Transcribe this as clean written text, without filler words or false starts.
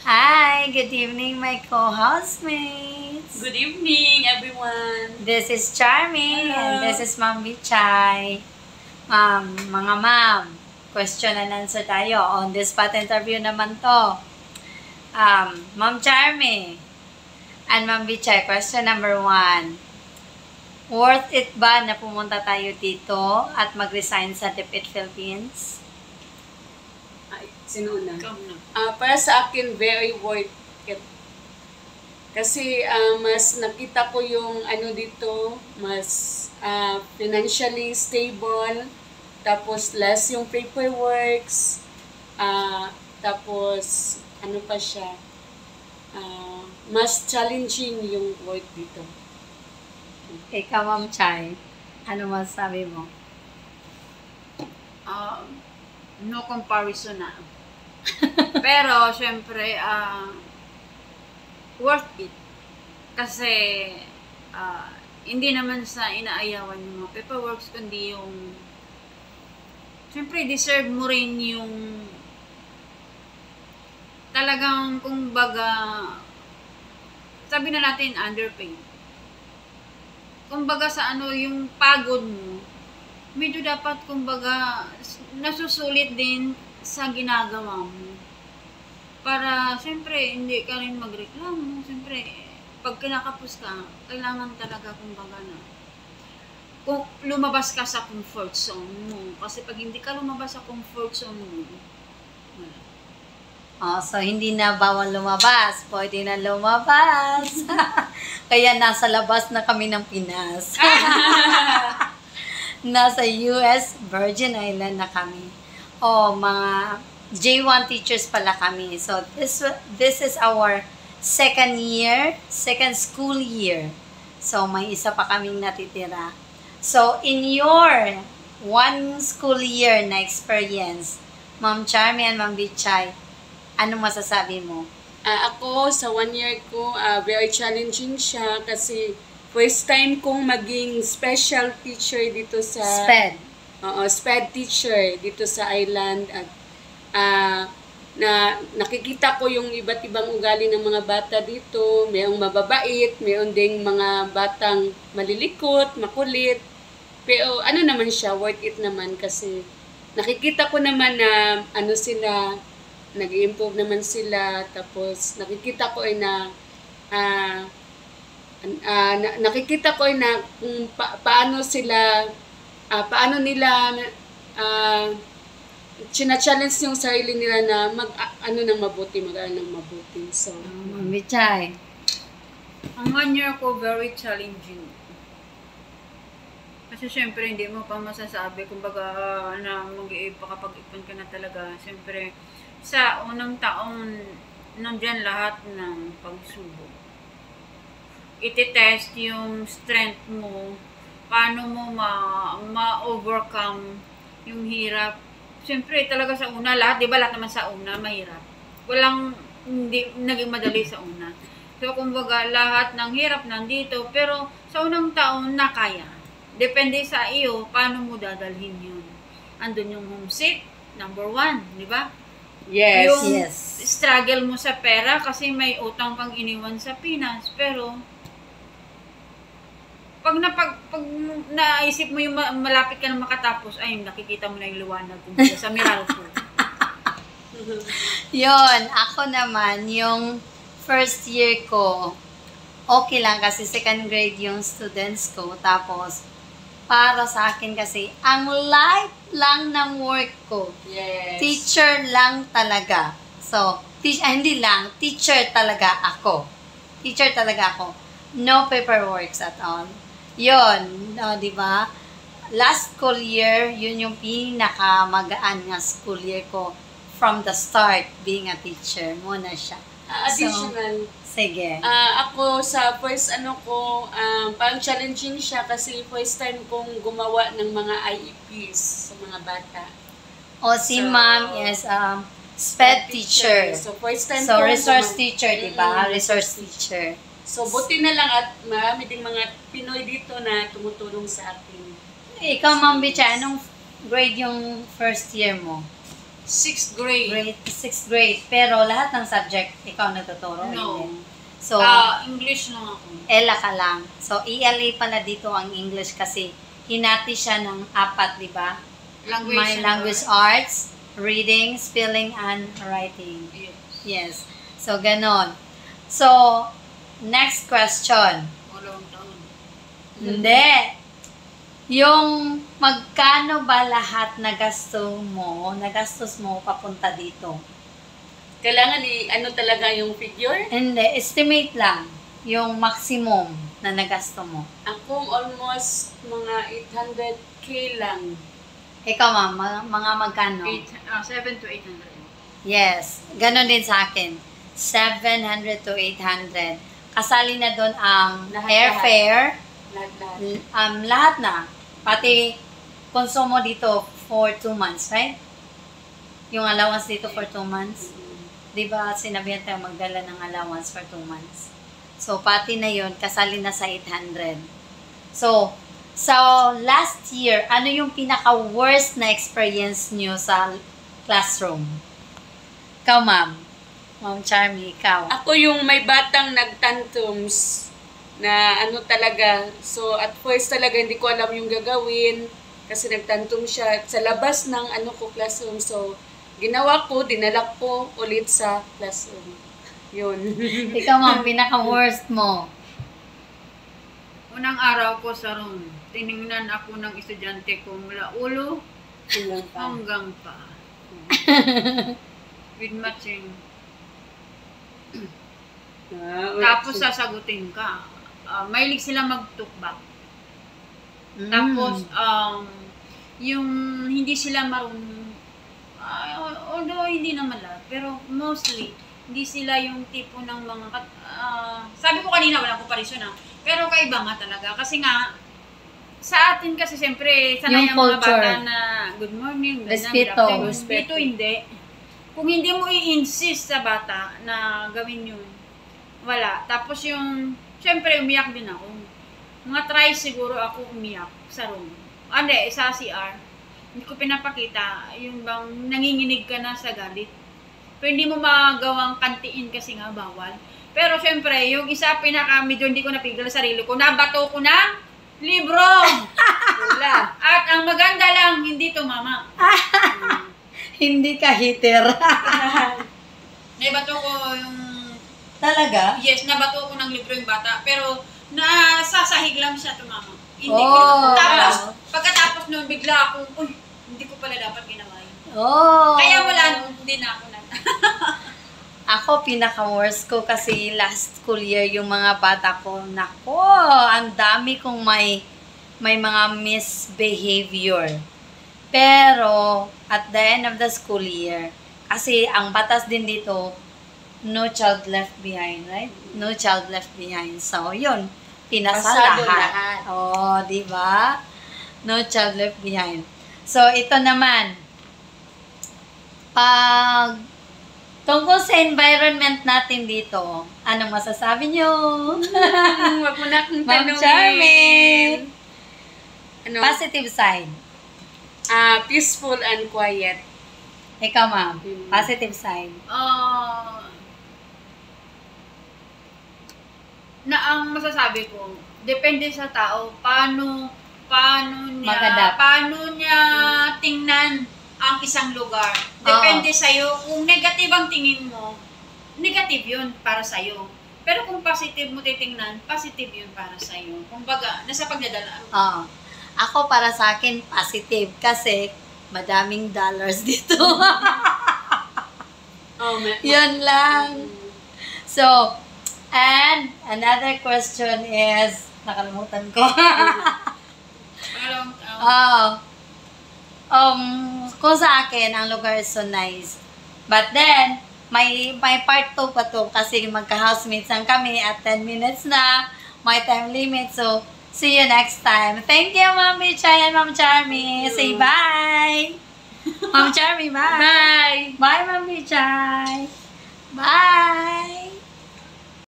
Hi, good evening my co-housemates. Good evening, everyone. This is Charmy and this is Ma'am Bichay. Mga ma'am, question and answer tayo. On the spot interview naman to. Ma'am Charmy and Ma'am Bichay, question number 1. Worth it ba na pumunta tayo dito at mag-resign sa DepEd Philippines? Ay, sino una? Ikaw na. Para sa akin, very worth it. Kasi mas nakita ko yung ano dito, mas financially stable, tapos less yung paperworks, tapos ano pa siya, mas challenging yung work dito. Ikaw, Ma'am Chay, ano masasabi mo? No comparison na. Pero, syempre, worth it. Kasi, hindi naman sa inaayawan yung mga paperworks, kundi yung, syempre, deserve mo rin yung, talagang, kumbaga, sabi na natin, underpaid. Kumbaga sa ano, yung pagod mo, medyo dapat, kumbaga, nasusulit din sa ginagawa mo. Para, siyempre, hindi ka rin magreklamo. Siyempre, pag kinakapos ka, kailangan talaga, kumbaga na, kung lumabas ka sa comfort zone mo. Kasi pag hindi ka lumabas sa comfort zone mo, wala. So hindi na bawal lumabas. Pwede na lumabas. Kaya nasa labas na kami ng Pinas. Nasa US Virgin Island na kami. Mga J1 teachers pala kami. So this is our second school year. So may isa pa kaming natitira. So in your 1 school year na experience, Ma'am Charmy and Ma'am Bichay, ano masasabi mo? Ako, sa 1 year ko, very challenging siya kasi first time kong maging special teacher dito sa... SPED. SPED teacher dito sa island. At nakikita ko yung iba't ibang ugali ng mga bata dito. Mayroong mababait, mayroon ding mga batang malilikot, makulit. Pero ano naman siya, worth it naman kasi nakikita ko naman na ano sila, nag-i-improve naman sila, tapos nakikita ko ay na nakikita ko ay na kung paano sila paano nila china-challenge yung sarili nila na mag-aral ng mabuti. So, Ma'am Bichay. Ang 1 year ko, very challenging. Kasi syempre, hindi mo pa masasabi, kumbaga, na makapag-ipon ka na talaga. Syempre, sa unang taon, nandyan lahat ng pagsubok. Iti-test yung strength mo, paano mo ma-overcome yung hirap. Siyempre, talaga sa una, lahat, di ba lahat naman sa una, mahirap. Hindi naging madali sa una. So, kumbaga, lahat ng hirap nandito, pero sa unang taon, nakaya. Depende sa iyo, paano mo dadalhin yun. Andun yung homesick, number 1, di ba? yes. Yung Yes. struggle mo sa pera kasi may utang kang iniwan sa Pinas, pero pag naisip mo yung malapit ka na makatapos, ay nakikita mo na yung liwanag kumbaga sa Meralco. Yon, ako naman, yung first year ko, okay lang kasi second grade yung students ko. Tapos, para sa akin kasi, ang life lang ng work ko. Yes. Teacher lang talaga. So, hindi lang, teacher talaga ako. Teacher talaga ako. No paperworks at all. Yun, di ba? Last school year, yun yung pinakamagaan nga school year ko from the start being a teacher. Muna siya. Additional. Sige. Ako sa first parang challenging siya kasi first time kong gumawa ng mga IEPs sa mga bata. Si ma'am is SPED teacher. So first time So, kong resource teacher, di ba? Resource teacher. So buti na lang at marami ding mga Pinoy dito na tumutulong sa akin. Ikaw, Ma'am Bichay, anong grade yung first year mo? 6th grade. Grade, 6th grade. Pero lahat ng subject, ikaw nagtuturo? No. Hindi. So, English lang ako. ELA ka lang. So, ELA pala dito ang English kasi hinati siya ng 4, di ba? Language. May and language art. arts, reading, spelling, and writing. Yes. Yes. So, ganon. So, next question. Walang taon. Hindi. Yung magkano ba lahat nagastos mo papunta dito? Kailangan ano talaga yung figure? Hindi, estimate lang yung maximum na nagasto mo. Ako almost mga 800k lang. Ikaw ma'am, mga magkano? 7 to 800. Yes, ganon din sa akin. 700 to 800. Kasali na doon ang Lahat, airfare, Lahat. lahat na. Pati konsumo dito for 2 months, right? Yung allowance dito for 2 months. Di ba sinabihan tayo magdala ng allowance for 2 months? So, pati na yon kasali na sa 800. So, last year, ano yung pinaka-worst na experience nyo sa classroom? Ikaw, ma'am. Ma'am Charmy, ikaw. Ako yung may batang nagtantrums na ano talaga. So, at first talaga hindi ko alam yung gagawin kasi nagtantum siya sa labas ng classroom. So, ginawa ko, dinala ko ulit sa classroom. Yun. Ikaw, ma'am, pinaka-worst mo. Unang araw ko sa room, tiningnan ako ng estudyante ko mula ulo Yun lang pa. hanggang pa. With matching. Tapos sasagutin ka. Mahilig sila mag-talkback. Tapos, yung hindi sila marunong, although hindi naman lahat, pero mostly, hindi sila yung tipo ng mga, sabi ko kanina, walang comparison pero kaiba nga talaga. Kasi nga, sa atin kasi siyempre, sanay Yung ang mga culture. bata na good morning, ganyan, Respeto. good afternoon. Respeto. Dito hindi. Kung hindi mo i-insist sa bata na gawin yun, wala. Tapos yung, siyempre, umiyak din ako. Mga try siguro ako umiyak sa room. Hindi, sa CR. Hindi ko pinapakita. Yung bang nanginginig ka na sa galit. Pero hindi mo magawang kantiin kasi nga bawal. Pero syempre, yung isa medyo hindi ko napigil sa sarili ko. Nabato ko ng libro! Wala. At ang maganda lang, hindi tumama. Hindi ka hitter. Nabato ko yung Talaga? yes, nabato ko ng libro yung bata, pero nasasahig lang siya tumama. Hindi Oh. ko. Tapos, pagkatapos nun, bigla akong, uy, hindi ko pala dapat ginawa yun. Oh. Kaya wala nung, hindi na ako Ako, pinaka-worst ko kasi last school year, yung mga bata ko, nako, ang dami kong may mga misbehavior. Pero, at the end of the school year, kasi ang batas din dito, no child left behind, right? No child left behind. So, yun, pinasa Pasado lahat. lahat. Oh, di ba? No child left behind. So, ito naman, pag tungkol sa environment natin dito, anong masasabi nyo? Wag mo na akong Ma'am tanungin. Charmaine. Ano? Positive side. Peaceful and quiet. Ikaw, ma'am. Positive side. Na ang masasabi ko, depende sa tao, paano Mag-adapt. niya tingnan ang isang lugar. Depende sa'yo. Kung negative ang tingin mo, negative yun para sa'yo. Pero kung positive mo titingnan, positive yun para sa'yo. Kumbaga, nasa pagdadala. Oo. Ako, para sa akin, positive. Kasi, madaming dollars dito. Yun lang. So, and another question is, nakalimutan ko. Kung sa akin, ang lugar is so nice. But then, may part 2 pa to kasi magka-housemates lang kami at 10 minutes na. May time limit. So, see you next time. Thank you, Ma'am Bichay and Ma'am Charmy. Say bye. Ma'am Charmy, bye. Bye! Bye, Ma'am Bichay. Bye.